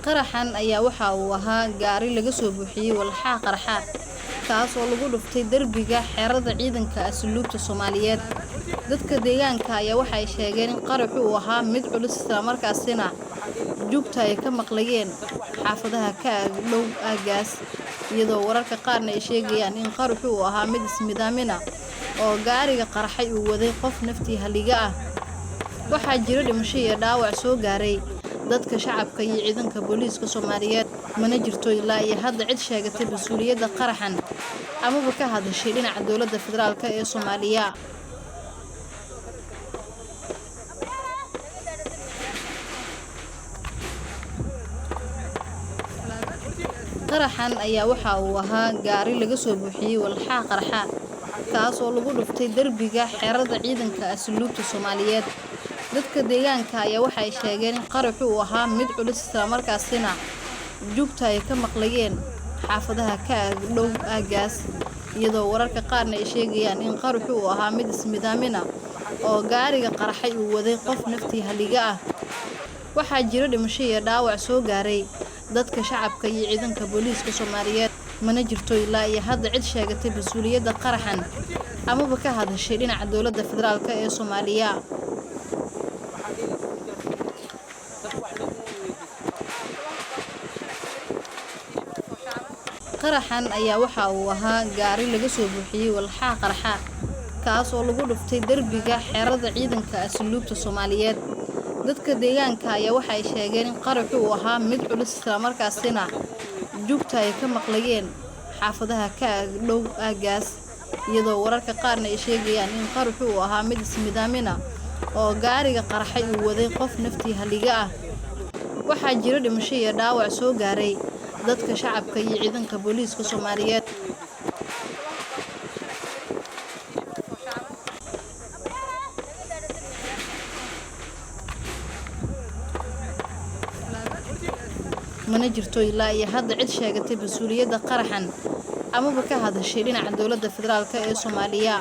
qaraxan ayaa waxa uu ahaa gaari laga soo buuxiyay walxaha qarxa kaas oo lagu dhuftay darbiga xeerada ciidanka asluubta Soomaaliyeed. Dadka deegaanka ayaa waxay sheegeen in qaraxu uu ahaa mid culus isla markaasina jugta ay ka maqlayeen xaafadaha ka dhow aagaas, iyadoo wararka qaarna ay sheegayaan in qaraxu uu ahaa mid ismidaamina oo gaariga qarxay uu waday qof naftii haliga ah. Waxaa jira dhimasho iyo dhaawac soo gaaray dadka shacabka iyo ciidanka booliiska Soomaaliyeed, mana jirto ilaa iyo hadda cid sheegatay mas'uuliyadda qaraxan amaba ka hadashay dhinaca dowladda federaalka ee Soomaaliya. qaraxan ayaa waxa uu ahaa gaari laga soo buuxiyay walxaha qarxa kaas oo lagu dhuftay darbiga xeerada ciidanka asluubta Soomaaliyeed. Dadka deegaanka ayaa waxay sheegeen in qaraxu uu ahaa mid culus isla markaasina jugta ay ka maqlayeen xaafadaha ka dhow aagaas, iyadoo wararka qaarna ay sheegayaan in qaraxu uu ahaa mid ismidaamina oo gaariga qarxay uu waday qof naftii haliga ah. Waxaa jira dhimasho iyo dhaawac soo gaaray dadka shacabka iyo ciidanka booliiska Soomaaliyeed, mana jirto ilaa iyo hadda cid sheegatay mas'uuliyadda qaraxan amaba ka hadashay dhinaca dowladda federaalka ee Soomaaliya. qaraxan ayaa waxa uu ahaa gaari laga soo buuxiyay walxaha qarxa kaas oo lagu dhuftay darbiga xeerada ciidanka asluubta Soomaaliyeed. Dadka deegaanka ayaa waxay sheegeen in qaraxu uu ahaa mid culus isla markaasina jugta ay ka maqlayeen xaafadaha ka dhow aagaas, iyadoo wararka qaarna ay sheegayaan in qaraxu uu ahaa mid ismidaamina oo gaariga qarxay uu waday qof naftii haliga ah. Waxaa jira dhimasho iyo dhaawac soo gaaray dadka shacabka iyo ciidanka booliiska Soomaaliyeed. mana jirto ilaa iyo hadda cid sheegatay mas'uuliyadda qaraxan amaba ka hadashay dhinaca dowladda federaalka ee Soomaaliya.